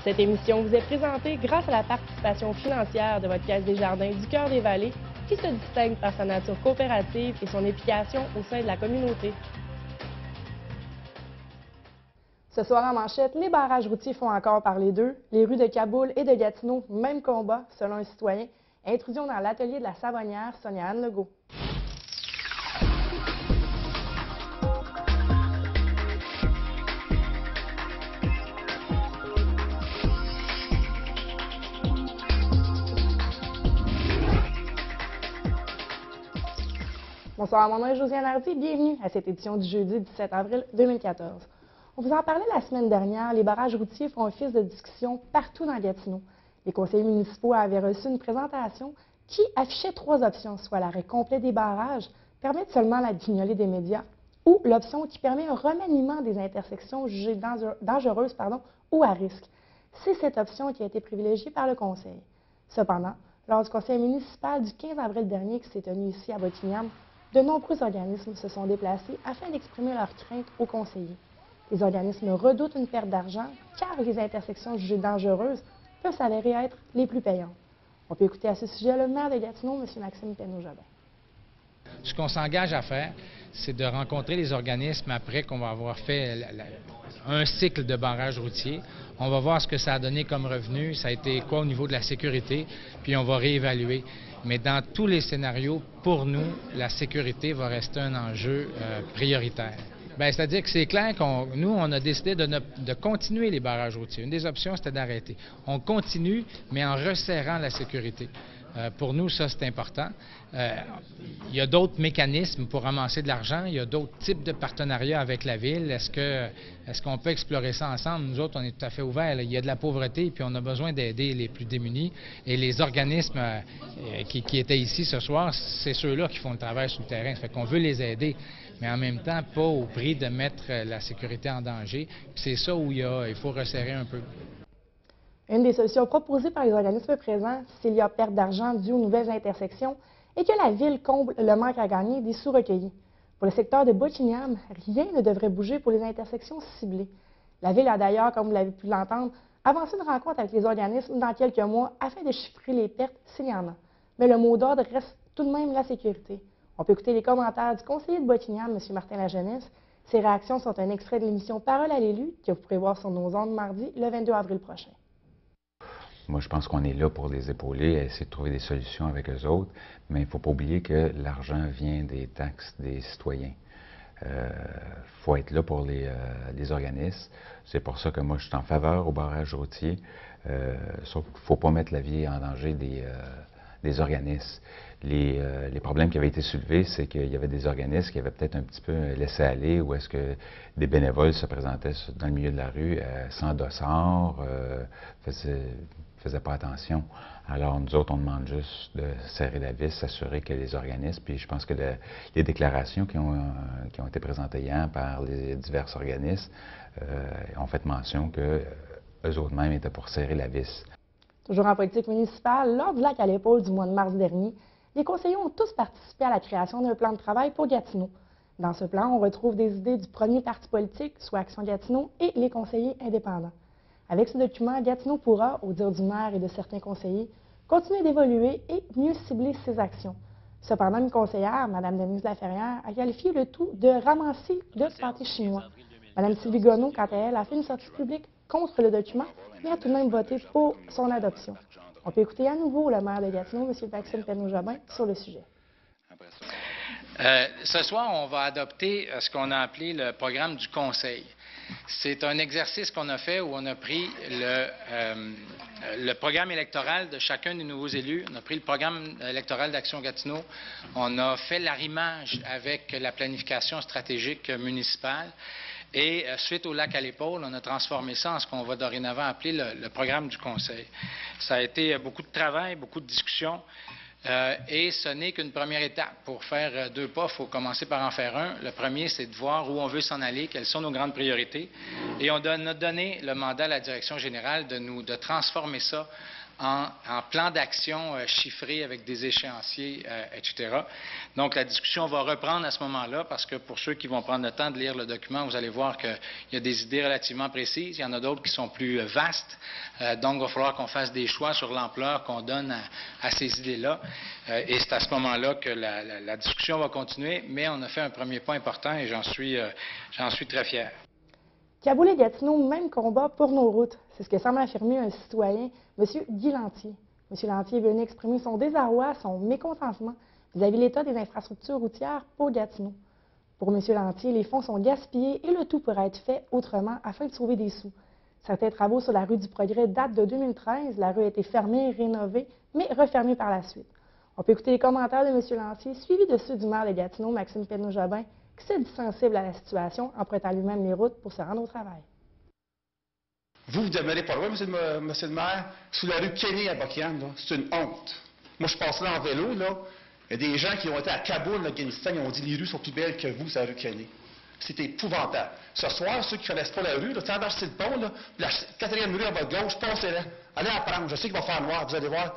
Cette émission vous est présentée grâce à la participation financière de votre Caisse des Jardins du Cœur des Vallées, qui se distingue par sa nature coopérative et son implication au sein de la communauté. Ce soir en manchette, les barrages routiers font encore parler d'eux. Les rues de Kaboul et de Gatineau, même combat, selon un citoyen. Intrusion dans l'atelier de la Savonnière, Sonia-Anne Legault. Bonsoir, mon nom est Josiane Hardy. Bienvenue à cette édition du jeudi 17 avril 2014. On vous en parlait la semaine dernière, les barrages routiers font office de discussion partout dans Gatineau. Les conseillers municipaux avaient reçu une présentation qui affichait 3 options, soit l'arrêt complet des barrages, permettre seulement la guignolée des médias, ou l'option qui permet un remaniement des intersections jugées dangereuses ou à risque. C'est cette option qui a été privilégiée par le conseil. Cependant, lors du conseil municipal du 15 avril dernier qui s'est tenu ici à Bottignam, de nombreux organismes se sont déplacés afin d'exprimer leurs craintes aux conseillers. Les organismes redoutent une perte d'argent car les intersections jugées dangereuses peuvent s'avérer être les plus payantes. On peut écouter à ce sujet le maire de Gatineau, M. Maxime Penneau-Jobin. Ce qu'on s'engage à faire, c'est de rencontrer les organismes après qu'on va avoir fait un cycle de barrages routiers. On va voir ce que ça a donné comme revenu, ça a été quoi au niveau de la sécurité, puis on va réévaluer. Mais dans tous les scénarios, pour nous, la sécurité va rester un enjeu prioritaire. Bien, c'est-à-dire que c'est clair nous, on a décidé de continuer les barrages routiers. Une des options, c'était d'arrêter. On continue, mais en resserrant la sécurité. Pour nous, ça, c'est important. Il y a d'autres mécanismes pour ramasser de l'argent. Il y a d'autres types de partenariats avec la Ville. Est-ce qu'on peut explorer ça ensemble? Nous autres, on est tout à fait ouverts. Là. Il y a de la pauvreté, puis on a besoin d'aider les plus démunis. Et les organismes qui étaient ici ce soir, c'est ceux-là qui font le travail sur le terrain. Ça fait qu'on veut les aider, mais en même temps, pas au prix de mettre la sécurité en danger. Puis c'est ça où il faut resserrer un peu. Une des solutions proposées par les organismes présents, s'il y a perte d'argent due aux nouvelles intersections, est que la Ville comble le manque à gagner des sous recueillis. Pour le secteur de Bottignam, rien ne devrait bouger pour les intersections ciblées. La Ville a d'ailleurs, comme vous l'avez pu l'entendre, avancé une rencontre avec les organismes dans quelques mois afin de chiffrer les pertes s'il y en a. Mais le mot d'ordre reste tout de même la sécurité. On peut écouter les commentaires du conseiller de Bottignam, M. Martin Lajeunesse. Ses réactions sont un extrait de l'émission Parole à l'élu que vous pourrez voir sur nos ondes mardi, le 22 avril prochain. Moi, je pense qu'on est là pour les épauler, essayer de trouver des solutions avec eux autres, mais il ne faut pas oublier que l'argent vient des taxes des citoyens. Il faut être là pour les organismes. C'est pour ça que moi, je suis en faveur au barrage routier, sauf qu'il ne faut pas mettre la vie en danger des organismes. Les problèmes qui avaient été soulevés, c'est qu'il y avait des organismes qui avaient peut-être un petit peu laissé aller, ou est-ce que des bénévoles se présentaient dans le milieu de la rue sans dossard, faisaient pas attention. Alors, nous autres, on demande juste de serrer la vis, s'assurer que les organismes, puis je pense que les déclarations qui ont été présentées hier par les divers organismes ont fait mention qu'eux autres mêmes étaient pour serrer la vis. Toujours en politique municipale, lors du lac à l'épaule du mois de mars dernier, les conseillers ont tous participé à la création d'un plan de travail pour Gatineau. Dans ce plan, on retrouve des idées du premier parti politique, soit Action Gatineau, et les conseillers indépendants. Avec ce document, Gatineau pourra, au dire du maire et de certains conseillers, continuer d'évoluer et mieux cibler ses actions. Cependant, une conseillère, Mme Denise Laferrière, a qualifié le tout de ramassis de pâté chinois. Mme Sylvie Gonneau, quant à elle, a fait une sortie publique contre le document, mais a tout de même voté pour son adoption. On peut écouter à nouveau le maire de Gatineau, M. Maxime Penneau-Jobin, sur le sujet. Ce soir, on va adopter ce qu'on a appelé le programme du Conseil. C'est un exercice qu'on a fait où on a pris le programme électoral de chacun des nouveaux élus. On a pris le programme électoral d'Action Gatineau. On a fait l'arrimage avec la planification stratégique municipale. Et suite au lac à l'épaule, on a transformé ça en ce qu'on va dorénavant appeler le programme du Conseil. Ça a été beaucoup de travail, beaucoup de discussions. Et ce n'est qu'une première étape. Pour faire 2 pas, il faut commencer par en faire un. Le premier, c'est de voir où on veut s'en aller, quelles sont nos grandes priorités. Et on a donné le mandat à la direction générale de transformer ça en plan d'action chiffré avec des échéanciers, etc. Donc, la discussion va reprendre à ce moment-là parce que pour ceux qui vont prendre le temps de lire le document, vous allez voir qu'il y a des idées relativement précises. Il y en a d'autres qui sont plus vastes. Donc, il va falloir qu'on fasse des choix sur l'ampleur qu'on donne à ces idées-là. Et c'est à ce moment-là que la discussion va continuer, mais on a fait un premier pas important et j'en suis très fier. Kaboul-Gatineau, même combat pour nos routes. C'est ce que semble affirmer un citoyen, M. Guy Lantier. M. Lantier venait exprimer son désarroi, son mécontentement vis-à-vis de l'état des infrastructures routières pour Gatineau. Pour M. Lantier, les fonds sont gaspillés et le tout pourrait être fait autrement afin de sauver des sous. Certains travaux sur la rue du Progrès datent de 2013. La rue a été fermée, rénovée, mais refermée par la suite. On peut écouter les commentaires de M. Lantier, suivis de ceux du maire de Gatineau, Maxime Penneau-Jobin, qui s'est dit sensible à la situation, empruntant lui-même les routes pour se rendre au travail. Vous demeurez pas loin, monsieur le maire, sous la rue Kenny à Buckingham. C'est une honte. Moi, je passe là en vélo. Là. Il y a des gens qui ont été à Kaboul, l'Afghanistan, ils ont dit les rues sont plus belles que vous, c'est la rue Kenny. C'est épouvantable. Ce soir, ceux qui ne connaissent pas la rue, quand vous achetez le pont, là, la 4e rue à votre gauche, passez-la. Allez en prendre. Je sais qu'il va faire noir, vous allez voir.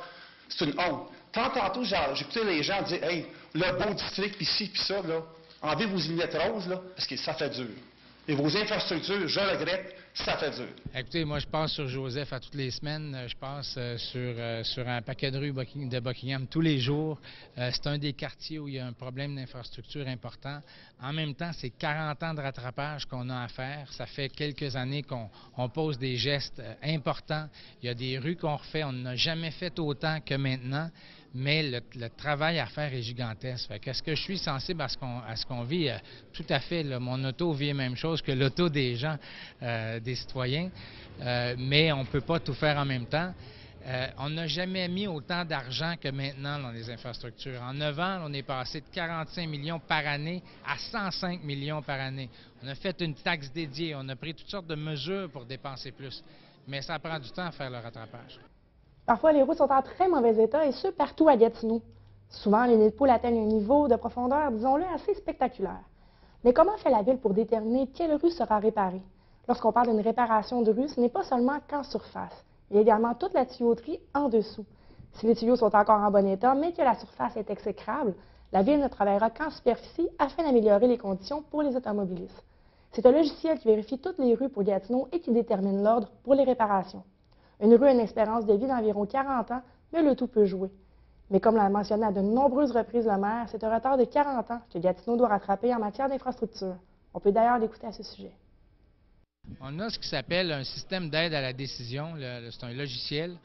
C'est une honte. Tantôt, j'écoutais les gens dire hey, le beau district, puis ci, puis ça, là. Enlevez vos lunettes roses, là, parce que ça fait dur. Et vos infrastructures, je regrette, ça fait dur. Écoutez, moi, je passe sur Joseph à toutes les semaines. Je passe sur un paquet de rues de Buckingham tous les jours. C'est un des quartiers où il y a un problème d'infrastructure important. En même temps, c'est 40 ans de rattrapage qu'on a à faire. Ça fait quelques années qu'on pose des gestes importants. Il y a des rues qu'on refait. On n'a jamais fait autant que maintenant. Mais le travail à faire est gigantesque. Est-ce que je suis sensible à ce qu'on vit? Tout à fait. Là, mon auto vit la même chose que l'auto des gens, des citoyens, mais on ne peut pas tout faire en même temps. On n'a jamais mis autant d'argent que maintenant dans les infrastructures. En 9 ans, on est passé de 45 millions par année à 105 millions par année. On a fait une taxe dédiée, on a pris toutes sortes de mesures pour dépenser plus, mais ça prend du temps à faire le rattrapage. Parfois, les routes sont en très mauvais état, et ce, partout à Gatineau. Souvent, les nids de poules atteignent un niveau de profondeur, disons-le, assez spectaculaire. Mais comment fait la Ville pour déterminer quelle rue sera réparée? Lorsqu'on parle d'une réparation de rue, ce n'est pas seulement qu'en surface. Il y a également toute la tuyauterie en dessous. Si les tuyaux sont encore en bon état, mais que la surface est exécrable, la Ville ne travaillera qu'en superficie afin d'améliorer les conditions pour les automobilistes. C'est un logiciel qui vérifie toutes les rues pour Gatineau et qui détermine l'ordre pour les réparations. Une rue a une espérance de vie d'environ 40 ans, mais le tout peut jouer. Mais comme l'a mentionné à de nombreuses reprises le maire, c'est un retard de 40 ans que Gatineau doit rattraper en matière d'infrastructure. On peut d'ailleurs l'écouter à ce sujet. On a ce qui s'appelle un système d'aide à la décision. C'est un logiciel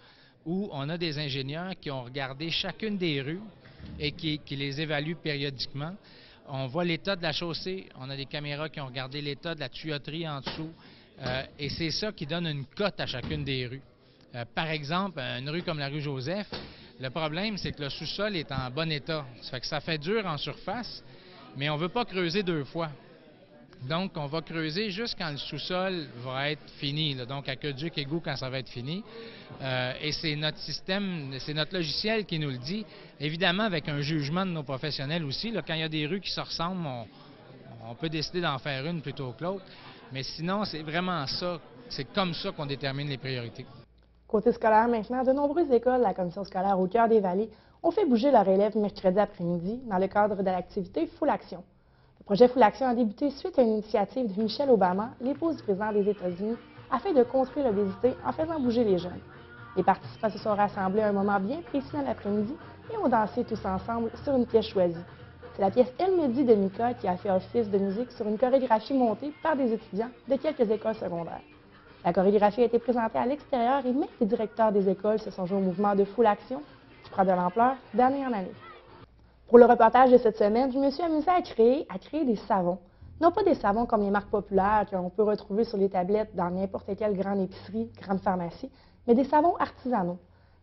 où on a des ingénieurs qui ont regardé chacune des rues et qui les évaluent périodiquement. On voit l'état de la chaussée, on a des caméras qui ont regardé l'état de la tuyauterie en dessous, et c'est ça qui donne une cote à chacune des rues. Par exemple, une rue comme la rue Joseph, le problème, c'est que le sous-sol est en bon état. Ça fait dur en surface, mais on ne veut pas creuser 2 fois. Donc, on va creuser juste quand le sous-sol va être fini, là, donc aqueduc, égout quand ça va être fini. Et c'est notre système, c'est notre logiciel qui nous le dit, évidemment avec un jugement de nos professionnels aussi. Là, quand il y a des rues qui se ressemblent, on peut décider d'en faire une plutôt que l'autre. Mais sinon, c'est vraiment ça, c'est comme ça qu'on détermine les priorités. Côté scolaire maintenant, de nombreuses écoles de la commission scolaire au cœur des vallées ont fait bouger leurs élèves mercredi après-midi dans le cadre de l'activité Full Action. Le projet Full Action a débuté suite à une initiative de Michelle Obama, l'épouse du président des États-Unis, afin de contrer l'obésité en faisant bouger les jeunes. Les participants se sont rassemblés à un moment bien précis dans l'après-midi et ont dansé tous ensemble sur une pièce choisie. C'est la pièce Elle me dit de Mika qui a fait office de musique sur une chorégraphie montée par des étudiants de quelques écoles secondaires. La chorégraphie a été présentée à l'extérieur et même les directeurs des écoles se sont joints au mouvement de Full Action qui prend de l'ampleur d'année en année. Pour le reportage de cette semaine, je me suis amusée à créer des savons. Non pas des savons comme les marques populaires qu'on peut retrouver sur les tablettes dans n'importe quelle grande épicerie, grande pharmacie, mais des savons artisanaux.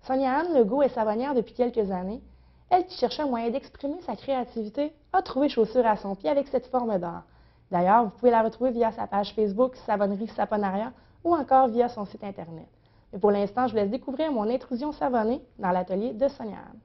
Sonia-Anne Legault est savonnière depuis quelques années. Elle qui cherchait un moyen d'exprimer sa créativité a trouvé chaussure à son pied avec cette forme d'art. D'ailleurs, vous pouvez la retrouver via sa page Facebook Savonnerie Saponaria ou encore via son site Internet. Mais pour l'instant, je vous laisse découvrir mon intrusion savonnée dans l'atelier de Sonia-Anne.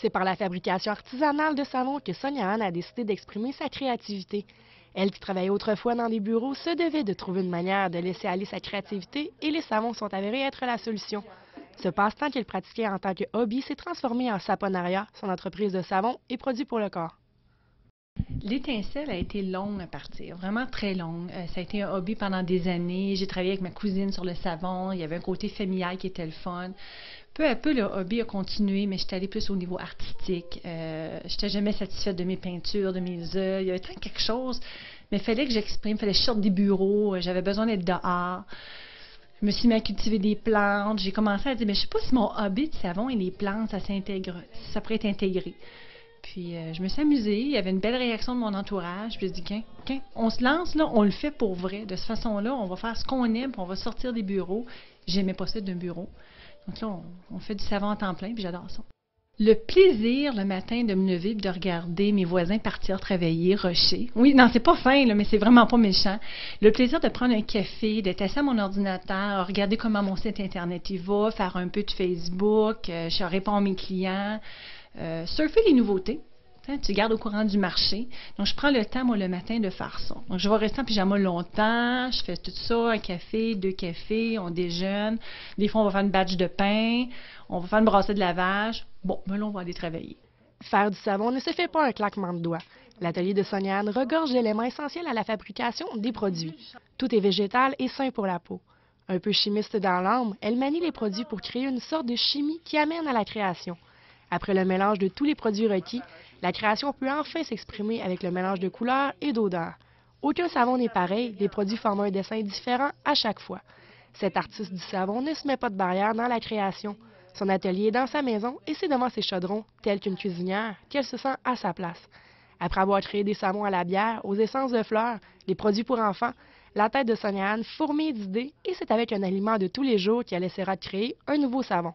C'est par la fabrication artisanale de savon que Sonia Anne a décidé d'exprimer sa créativité. Elle, qui travaillait autrefois dans des bureaux, se devait de trouver une manière de laisser aller sa créativité et les savons sont avérés être la solution. Ce passe-temps qu'elle pratiquait en tant que hobby s'est transformé en Saponaria, son entreprise de savon et produits pour le corps. L'étincelle a été longue à partir, vraiment très longue. Ça a été un hobby pendant des années. J'ai travaillé avec ma cousine sur le savon. Il y avait un côté familial qui était le fun. Peu à peu, le hobby a continué, mais j'étais allée plus au niveau artistique. Je n'étais jamais satisfaite de mes peintures, de mes œuvres. Il y avait tant quelque chose, mais il fallait que j'exprime, il fallait que je sorte des bureaux. J'avais besoin d'être dehors. Je me suis mis à cultiver des plantes. J'ai commencé à dire, mais je ne sais pas si mon hobby de savon et les plantes, ça s'intègre, ça pourrait être intégré. Puis je me suis amusée, il y avait une belle réaction de mon entourage. Puis je me suis dit, on se lance, là, on le fait pour vrai. De cette façon-là, on va faire ce qu'on aime, puis on va sortir des bureaux. J'aimais pas ça d'un bureau. Donc là, on fait du savon à temps plein, puis j'adore ça. Le plaisir le matin de me lever et de regarder mes voisins partir travailler, rusher. Oui, non, c'est pas fin, là, mais c'est vraiment pas méchant. Le plaisir de prendre un café, d'être assis à mon ordinateur, regarder comment mon site Internet y va, faire un peu de Facebook, je réponds à mes clients, surfer les nouveautés. Tu gardes au courant du marché. Donc, je prends le temps, moi, le matin, de faire ça. Donc, je vais rester en pyjama longtemps, je fais tout ça, un café, 2 cafés, on déjeune. Des fois, on va faire une batch de pain, on va faire une brassée de lavage. Bon, ben là, on va aller travailler. Faire du savon ne se fait pas un claquement de doigts. L'atelier de Sonia Anne regorge d'éléments essentiels à la fabrication des produits. Tout est végétal et sain pour la peau. Un peu chimiste dans l'âme, elle manie les produits pour créer une sorte de chimie qui amène à la création. Après le mélange de tous les produits requis, la création peut enfin s'exprimer avec le mélange de couleurs et d'odeurs. Aucun savon n'est pareil, les produits forment un dessin différent à chaque fois. Cet artiste du savon ne se met pas de barrière dans la création. Son atelier est dans sa maison et c'est devant ses chaudrons, telle qu'une cuisinière, qu'elle se sent à sa place. Après avoir créé des savons à la bière, aux essences de fleurs, les produits pour enfants, la tête de Sonia Anne fourmille d'idées et c'est avec un aliment de tous les jours qu'elle essaiera de créer un nouveau savon.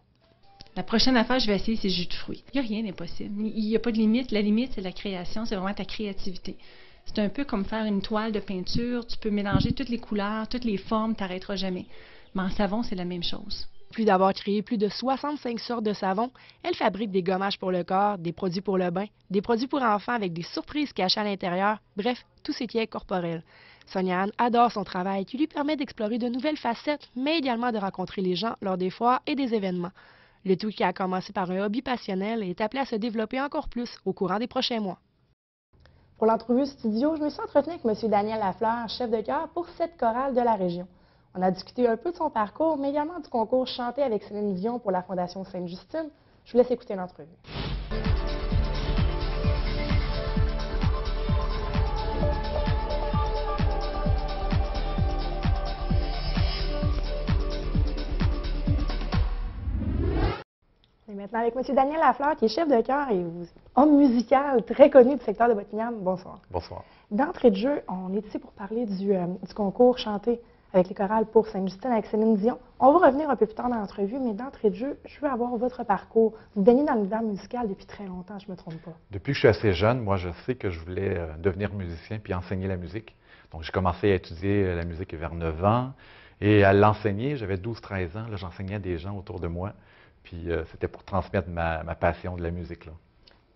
La prochaine affaire, je vais essayer, c'est jus de fruits. Il n'y a rien d'impossible. Il n'y a pas de limite. La limite, c'est la création, c'est vraiment ta créativité. C'est un peu comme faire une toile de peinture. Tu peux mélanger toutes les couleurs, toutes les formes, tu n'arrêteras jamais. Mais en savon, c'est la même chose. Plus d'avoir créé plus de 65 sortes de savons, elle fabrique des gommages pour le corps, des produits pour le bain, des produits pour enfants avec des surprises cachées à l'intérieur, bref, tout ce qui est corporel. Sonia Anne adore son travail qui lui permet d'explorer de nouvelles facettes, mais également de rencontrer les gens lors des foires et des événements. Le tout qui a commencé par un hobby passionnel est appelé à se développer encore plus au courant des prochains mois. Pour l'entrevue studio, je me suis entretenue avec M. Daniel Lafleur, chef de chœur pour 7 chorales de la région. On a discuté un peu de son parcours, mais également du concours Chanter avec Céline Dion pour la Fondation Sainte-Justine. Je vous laisse écouter l'entrevue. Et maintenant avec M. Daniel Lafleur, qui est chef de chœur et homme musical très connu du secteur de Buckingham. Bonsoir. Bonsoir. D'entrée de jeu, on est ici pour parler du concours Chanter avec les chorales pour Sainte-Justine avec Céline Dion. On va revenir un peu plus tard dans l'entrevue, mais d'entrée de jeu, je veux avoir votre parcours. Vous baignez dans l'univers musical depuis très longtemps, je ne me trompe pas. Depuis que je suis assez jeune, moi, je sais que je voulais devenir musicien puis enseigner la musique. Donc, j'ai commencé à étudier la musique vers 9 ans et à l'enseigner, j'avais 12-13 ans. Là, j'enseignais à des gens autour de moi. Puis, c'était pour transmettre ma passion de la musique, là.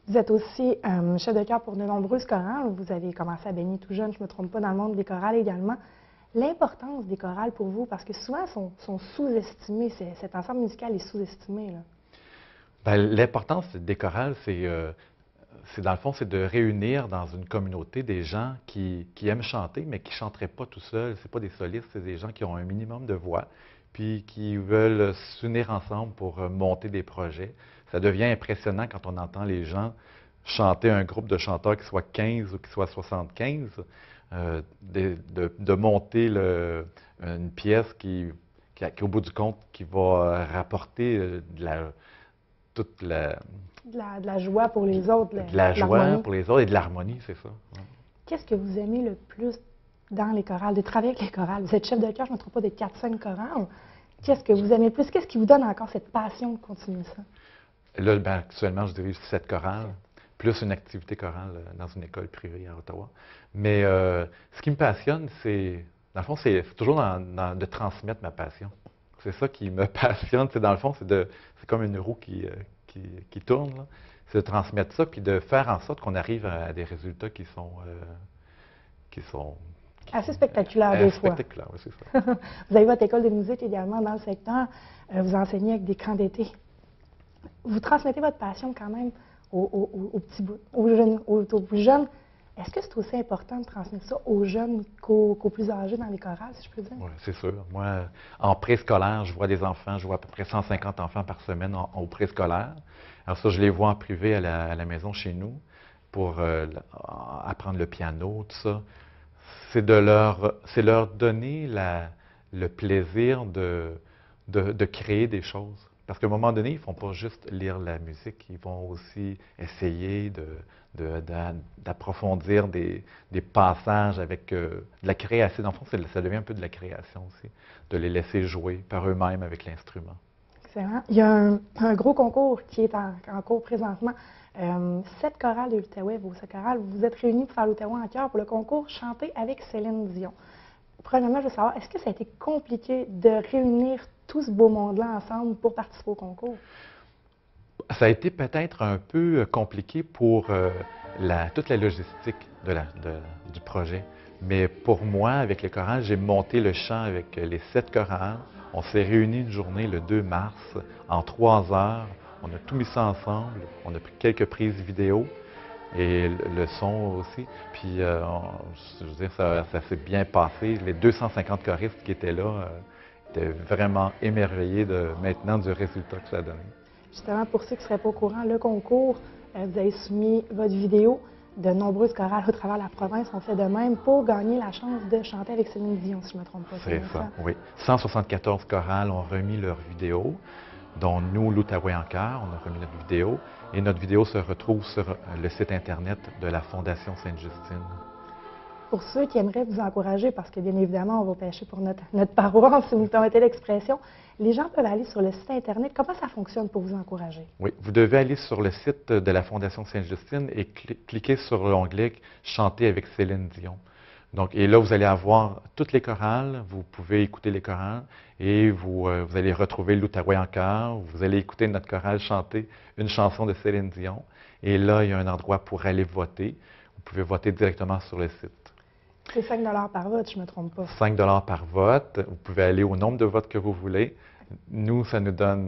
Vous êtes aussi chef de chœur pour de nombreuses chorales. Vous avez commencé à baigner tout jeune, je ne me trompe pas, dans le monde des chorales également. L'importance des chorales pour vous, parce que souvent, sont sous-estimés. Cet ensemble musical est sous-estimé. L'importance des chorales, c'est dans le fond, c'est de réunir dans une communauté des gens qui aiment chanter, mais qui ne chanteraient pas tout seuls. Ce n'est pas des solistes, c'est des gens qui ont un minimum de voix, puis qui veulent s'unir ensemble pour monter des projets. Ça devient impressionnant quand on entend les gens chanter un groupe de chanteurs qui soit 15 ou qui soit 75, de monter une pièce qui, au bout du compte, qui va rapporter toute la... De la joie pour les autres. De la joie pour les autres et de l'harmonie, c'est ça. Ouais. Qu'est-ce que vous aimez le plus dans les chorales, de travailler avec les chorales? Vous êtes chef de chœur, je ne me trompe pas, des 4-5 chorales. Qu'est-ce que vous aimez le plus? Qu'est-ce qui vous donne encore cette passion de continuer ça? Là, actuellement, je dirige 7 chorales, plus une activité chorale dans une école privée à Ottawa. Mais ce qui me passionne, c'est, dans le fond, c'est toujours de transmettre ma passion. C'est ça qui me passionne. Dans le fond, c'est comme une roue qui qui tourne, là, c'est de transmettre ça, puis de faire en sorte qu'on arrive à des résultats qui sont Assez spectaculaire des fois. spectaculaires, oui, c'est ça. Vous avez votre école de musique également dans le secteur. Vous enseignez avec des camps d'été. Vous transmettez votre passion quand même aux petits aux jeunes, aux plus jeunes. Est-ce que c'est aussi important de transmettre ça aux jeunes qu'aux plus âgés dans les chorales, si je peux dire? Oui, c'est sûr. Moi, en préscolaire, je vois des enfants, je vois à peu près 150 enfants par semaine au préscolaire. Alors ça, je les vois en privé à la maison chez nous pour apprendre le piano, tout ça. C'est leur donner le plaisir de créer des choses. Parce qu'à un moment donné, ils ne font pas juste lire la musique, ils vont aussi essayer d'approfondir des passages avec de la création. Dans le fond, ça devient un peu de la création aussi, de les laisser jouer par eux-mêmes avec l'instrument. Excellent. Il y a un gros concours qui est en cours présentement. 7 chorales de l'Outaouais, vos 7 chorales, vous êtes réunis pour faire l'Outaouais en chœur pour le concours Chanter avec Céline Dion. Premièrement, je veux savoir, est-ce que ça a été compliqué de réunir tout ce beau monde-là ensemble pour participer au concours? Ça a été peut-être un peu compliqué pour toute la logistique du projet. Mais pour moi, avec les chorales, j'ai monté le chant avec les 7 chorales. On s'est réunis une journée le 2 mars en 3 heures. On a tout mis ça ensemble. On a pris quelques prises vidéo et le son aussi. Puis, je veux dire, ça s'est bien passé. Les 250 choristes qui étaient là étaient vraiment émerveillés maintenant du résultat que ça a donné. Justement, pour ceux qui ne seraient pas au courant, le concours, vous avez soumis votre vidéo. De nombreuses chorales au travers de la province ont fait de même pour gagner la chance de chanter avec Céline Dion, si je ne me trompe pas. C'est ça, oui. 174 chorales ont remis leur vidéo, dont nous, l'Outaouais en chœur, on a remis notre vidéo. Et notre vidéo se retrouve sur le site Internet de la Fondation Sainte-Justine. Pour ceux qui aimeraient vous encourager, parce que bien évidemment, on va pêcher pour notre paroisse, si vous me permettez l'expression, les gens peuvent aller sur le site Internet. Comment ça fonctionne pour vous encourager? Oui, vous devez aller sur le site de la Fondation Sainte-Justine et cliquer sur l'onglet « Chanter avec Céline Dion ». Donc, et là, vous allez avoir toutes les chorales, vous pouvez écouter les chorales et vous allez retrouver l'Outaouais en chœur, vous allez écouter notre chorale chanter une chanson de Céline Dion. Et là, il y a un endroit pour aller voter. Vous pouvez voter directement sur le site. C'est 5 $ par vote, je ne me trompe pas. 5 $ par vote. Vous pouvez aller au nombre de votes que vous voulez. Nous, ça nous donne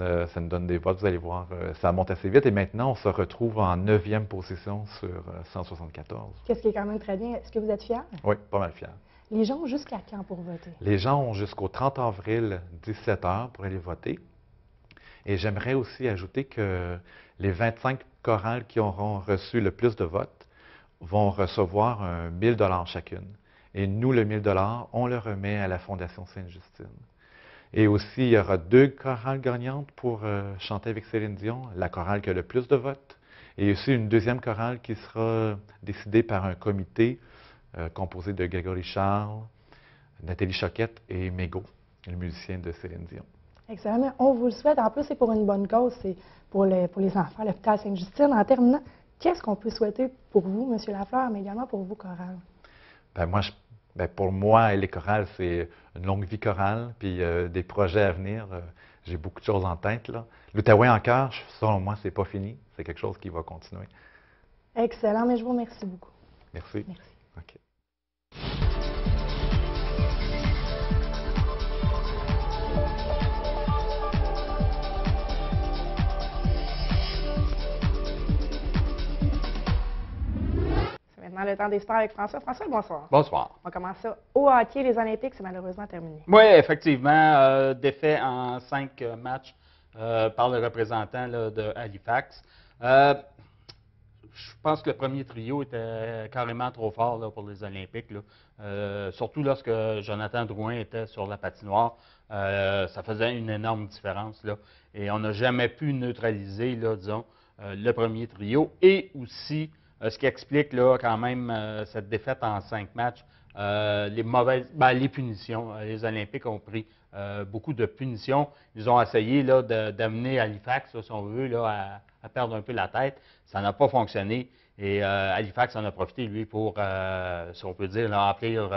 des votes. Vous allez voir, ça monte assez vite. Et maintenant, on se retrouve en 9e position sur 174. Qu'est-ce qui est quand même très bien. Est-ce que vous êtes fiers? Oui, pas mal fiers. Les gens ont jusqu'à quand pour voter? Les gens ont jusqu'au 30 avril, 17 h pour aller voter. Et j'aimerais aussi ajouter que les 25 chorales qui auront reçu le plus de votes vont recevoir 1 000 $ chacune. Et nous, le 1 000 $, on le remet à la Fondation Sainte-Justine. Et aussi, il y aura 2 chorales gagnantes pour chanter avec Céline Dion, la chorale qui a le plus de votes. Et aussi une deuxième chorale qui sera décidée par un comité composé de Grégory Charles, Nathalie Choquette et Mégo, le musicien de Céline Dion. Excellent. On vous le souhaite. En plus, c'est pour une bonne cause. C'est pour les enfants, l'hôpital Sainte-Justine. En terminant, qu'est-ce qu'on peut souhaiter pour vous, M. Lafleur, mais également pour vous, chorales? Pour moi, les chorales, c'est une longue vie chorale, puis des projets à venir. J'ai beaucoup de choses en tête. L'Outaouais en chœur, selon moi, c'est pas fini. C'est quelque chose qui va continuer. Excellent, mais je vous remercie beaucoup. Merci. Merci. OK. Maintenant, le temps des sports avec François. François, bonsoir. Bonsoir. On commence ça au hockey. Les Olympiques, c'est malheureusement terminé. Oui, effectivement, défait en 5 matchs par le représentant là, de Halifax. Je pense que le premier trio était carrément trop fort là, pour les Olympiques. Là. Surtout lorsque Jonathan Drouin était sur la patinoire. Ça faisait une énorme différence. Là. Et on n'a jamais pu neutraliser, là, disons, le premier trio. Et aussi, ce qui explique là, quand même cette défaite en 5 matchs, les punitions. Les Olympiques ont pris beaucoup de punitions. Ils ont essayé là, d'amener Halifax, là, si on veut, là, à perdre un peu la tête. Ça n'a pas fonctionné. Et Halifax en a profité, lui, pour, si on peut dire, là, remplir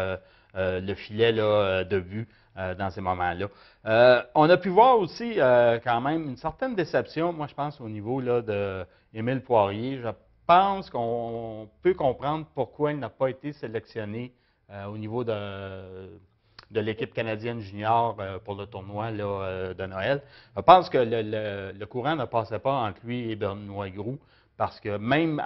le filet là, de but dans ces moments-là. On a pu voir aussi quand même une certaine déception, moi je pense au niveau là, de Émile Poirier. Je pense qu'on peut comprendre pourquoi il n'a pas été sélectionné au niveau de l'équipe canadienne junior pour le tournoi là, de Noël. Je pense que le courant ne passait pas entre lui et Benoît Groulx, parce que même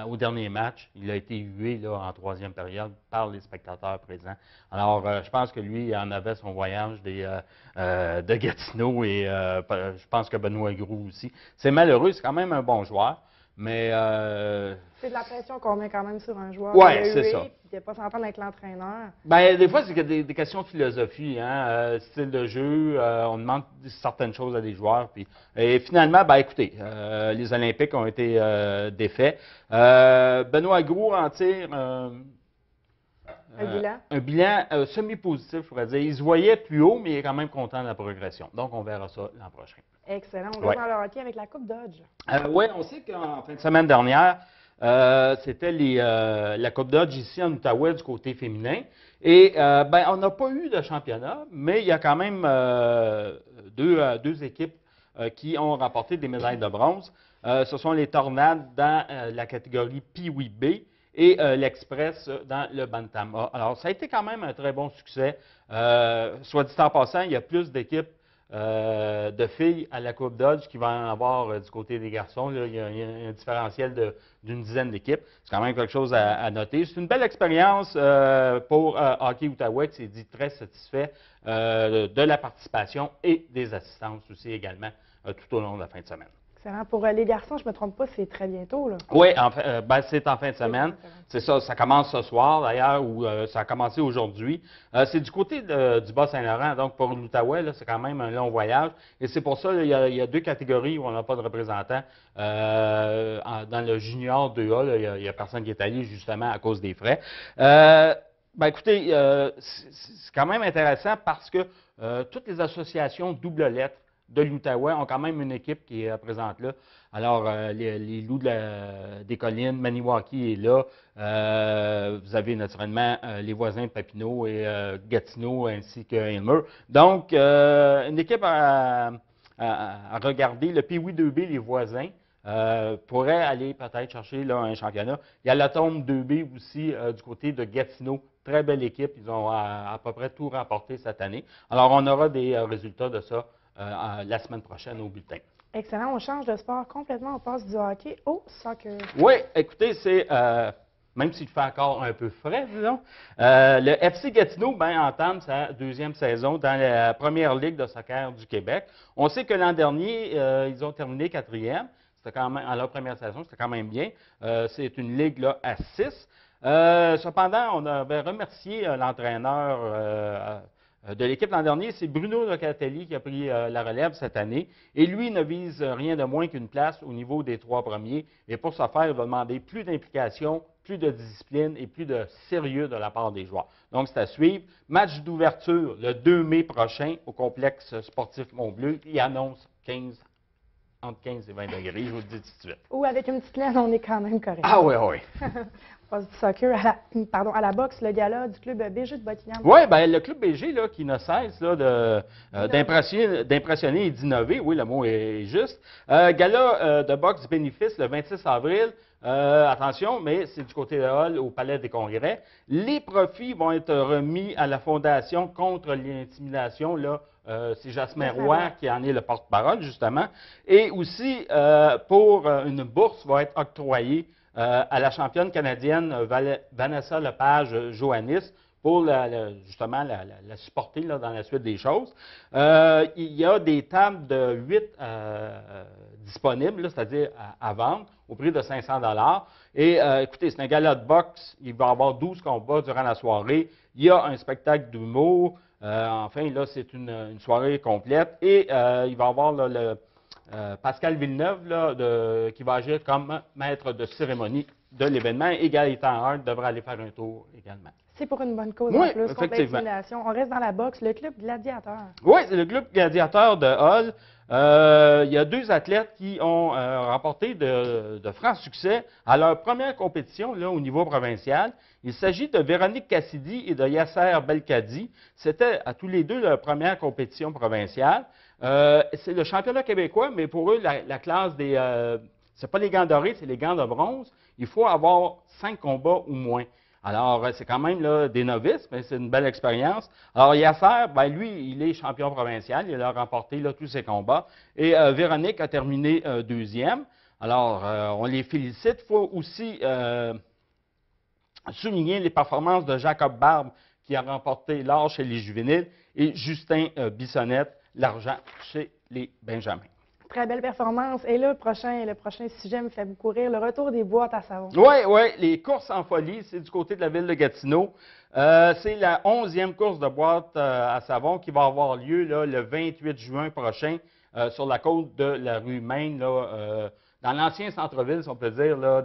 au dernier match, il a été hué là, en troisième période par les spectateurs présents. Alors, je pense que lui, il en avait son voyage de Gatineau et je pense que Benoît Groulx aussi. C'est malheureux, c'est quand même un bon joueur, mais... C'est de la pression qu'on met quand même sur un joueur. Ouais, c'est ça. Il ne pas s'entendre avec l'entraîneur. Bien, des fois, c'est des questions de philosophie, hein, style de jeu. On demande certaines choses à des joueurs. Et finalement, ben, écoutez, les Olympiques ont été défaits. Benoît Groulx en tire un bilan semi-positif, je pourrais dire. Il se voyait plus haut, mais il est quand même content de la progression. Donc, on verra ça l'an prochain. Excellent. On revient dans le hockey avec la Coupe Dodge. Oui, on sait qu'en fin de semaine dernière, c'était la Coupe Dodge ici en Outaouais du côté féminin. Et ben, on n'a pas eu de championnat, mais il y a quand même deux équipes qui ont remporté des médailles de bronze. Ce sont les Tornades dans la catégorie Pee-Wee B et l'Express dans le Bantam A. Alors, ça a été quand même un très bon succès. Soit dit en passant, il y a plus d'équipes de filles à la Coupe Dodge qu'il va en avoir du côté des garçons. Là, il y a un différentiel d'une dizaine d'équipes. C'est quand même quelque chose à noter. C'est une belle expérience pour Hockey Outaouais qui s'est dit très satisfait de la participation et des assistances aussi également tout au long de la fin de semaine. Excellent. Pour les garçons, je ne me trompe pas, c'est très bientôt, là. Oui, ben, c'est en fin de semaine. C'est ça, ça commence ce soir d'ailleurs, ou ça a commencé aujourd'hui. C'est du côté du Bas-Saint-Laurent, donc pour l'Outaouais, c'est quand même un long voyage. Et c'est pour ça qu'il y a deux catégories où on n'a pas de représentants. Dans le junior 2A, il n'y a personne qui est allé justement à cause des frais. Ben, écoutez, c'est quand même intéressant parce que toutes les associations double lettres de l'Outaouais ont quand même une équipe qui est présente là. Alors, les Loups des collines, Maniwaki est là. Vous avez naturellement les voisins de Papineau et Gatineau ainsi que Aylmer. Donc, une équipe à regarder. Le Pee-Wee 2B, les voisins, pourrait aller peut-être chercher là, un championnat. Il y a la Tombe 2B aussi du côté de Gatineau. Très belle équipe. Ils ont à peu près tout remporté cette année. Alors, on aura des résultats de ça la semaine prochaine au bulletin. Excellent. On change de sport complètement. On passe du hockey au soccer. Oui, écoutez, c'est, même s'il fait encore un peu frais, disons, le FC Gatineau entame sa deuxième saison dans la première ligue de soccer du Québec. On sait que l'an dernier, ils ont terminé quatrième. C'était quand même, à leur première saison, c'était quand même bien. C'est une ligue là, à 6. Cependant, on avait remercié l'entraîneur de l'équipe l'an dernier, c'est Bruno Locatelli qui a pris la relève cette année. Et lui ne vise rien de moins qu'une place au niveau des 3 premiers. Et pour ce faire, il va demander plus d'implication, plus de discipline et plus de sérieux de la part des joueurs. Donc, c'est à suivre. Match d'ouverture le 2 mai prochain au complexe sportif Mont-Bleu. Il annonce entre 15 et 20 degrés, je vous le dis tout de suite. Ou avec une petite laine, on est quand même correct. Ah oui, oui. On passe du soccer à la boxe, le gala du club BG de Buckingham. Oui, bien, le club BG là, qui ne cesse là, d'impressionner et d'innover, oui, le mot est juste. Gala de boxe bénéfice le 26 avril. Attention, mais c'est du côté de Hall au Palais des Congrès. Les profits vont être remis à la Fondation contre l'intimidation. Là, c'est Jasmin Roy qui en est le porte-parole, justement. Et aussi, pour une bourse va être octroyée à la championne canadienne Vanessa Lepage-Johannis pour justement la supporter là, dans la suite des choses. Il y a des tables de 8 disponibles, c'est-à-dire à vendre, au prix de 500 $. Et écoutez, c'est un gala de boxe. Il va y avoir 12 combats durant la soirée. Il y a un spectacle d'humour. Enfin, là, c'est une soirée complète. Et il va y avoir là, Pascal Villeneuve là, qui va agir comme maître de cérémonie de l'événement. Et Gaëtan Hart devrait aller faire un tour également. C'est pour une bonne cause oui, en plus, contre effectivement. l'intimidation. On reste dans la boxe, le club Gladiateur. Oui, c'est le club Gladiateur de Hall. Il y a 2 athlètes qui ont remporté de francs succès à leur première compétition là, au niveau provincial. Il s'agit de Véronique Cassidy et de Yasser Belkadi. C'était à tous les deux leur première compétition provinciale. C'est le championnat québécois, mais pour eux, la classe des... c'est pas les gants dorés, c'est les gants de bronze. Il faut avoir 5 combats ou moins. Alors, c'est quand même là, des novices, mais c'est une belle expérience. Alors, Yasser, ben, lui, il est champion provincial. Il a remporté là, tous ses combats. Et Véronique a terminé deuxième. Alors, on les félicite. Il faut aussi souligner les performances de Jacob Barbe, qui a remporté l'or chez les juvéniles, et Justin Bissonnette, l'argent chez les benjamins. Très belle performance. Et là, le prochain sujet me fait beaucoup rire, le retour des boîtes à savon. Oui, les courses en folie, c'est du côté de la ville de Gatineau. C'est la 11e course de boîte à savon qui va avoir lieu là, le 28 juin prochain sur la côte de la rue Maine, là, dans l'ancien centre-ville, si on peut dire, là,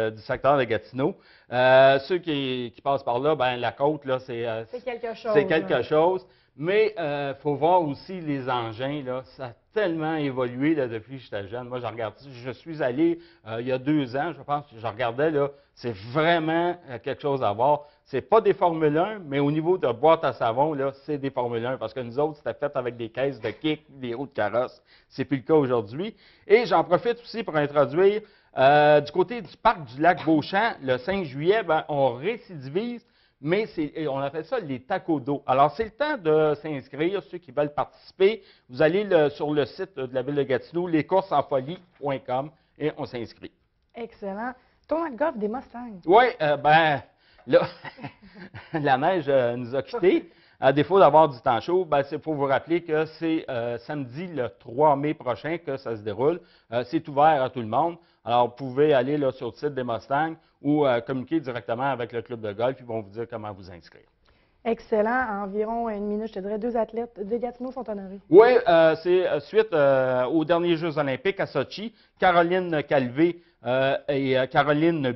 du secteur de Gatineau. Ceux qui passent par là, ben, la côte, là, c'est quelque chose. C'est quelque chose. Mais il faut voir aussi les engins, là, ça a tellement évolué là, depuis que j'étais jeune. Moi, je suis allé il y a 2 ans, je pense, je regardais, là, c'est vraiment quelque chose à voir. C'est pas des Formule 1, mais au niveau de boîte à savon, là, c'est des Formule 1, parce que nous autres, c'était fait avec des caisses de kick, des roues de carrosse. C'est plus le cas aujourd'hui. Et j'en profite aussi pour introduire, du côté du parc du lac Beauchamp, le 5 juillet, ben, on récidivise. Mais on appelle ça les tacos d'eau. Alors, c'est le temps de s'inscrire, ceux qui veulent participer. Vous allez sur le site de la ville de Gatineau, lescoursesenfolie.com, et on s'inscrit. Excellent. Tournoi de golf des Mustangs. Oui, ben, là, la neige nous a quittés. À défaut d'avoir du temps chaud, ben, c'est pour vous rappeler que c'est samedi le 3 mai prochain que ça se déroule. C'est ouvert à tout le monde. Alors, vous pouvez aller là, sur le site des Mustangs ou communiquer directement avec le club de golf. Ils vont vous dire comment vous inscrire. Excellent. Environ une minute, je te dirais, 2 athlètes de Gatineau sont honorés. Oui, c'est suite aux derniers Jeux olympiques à Sochi, Caroline Calvé et Caroline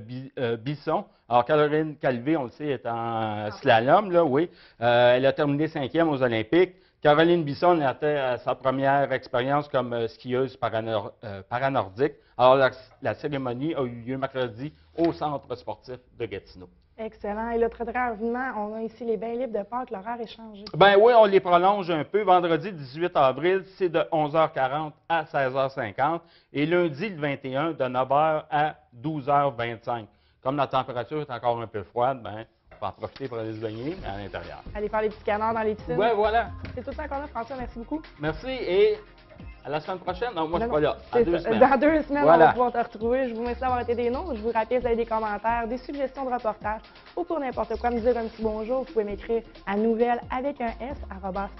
Bisson. Alors, Caroline Calvé, on le sait, est en slalom, là, oui. Elle a terminé 5e aux Olympiques. Caroline Bisson a fait sa première expérience comme skieuse paranordique. Alors, la cérémonie a eu lieu mercredi au Centre sportif de Gatineau. Excellent. Et là, très rapidement, on a ici les bains libres de Pâques. L'horaire est changé. Ben oui, on les prolonge un peu. Vendredi 18 avril, c'est de 11h40 à 16h50. Et lundi le 21, de 9h à 12h25. Comme la température est encore un peu froide, ben, on peut en profiter pour aller se baigner, mais à l'intérieur. Allez faire les petits canards dans les piscines. Oui, voilà. C'est tout ça qu'on a, François. Merci beaucoup. Merci et à la semaine prochaine. Non, moi, je ne suis pas là. Dans 2 semaines, voilà. on va pouvoir te retrouver. Je vous remercie d'avoir été des nôtres. Je vous rappelle, si vous avez des commentaires, des suggestions de reportages ou pour n'importe quoi, me dire un petit bonjour. Vous pouvez m'écrire à nouvelle avec un s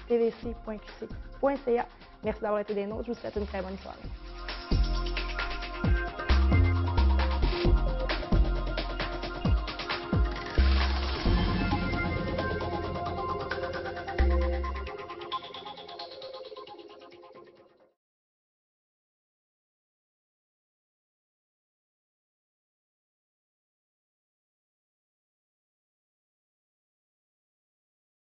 @tvc.qc.ca. Merci d'avoir été des nôtres. Je vous souhaite une très bonne soirée.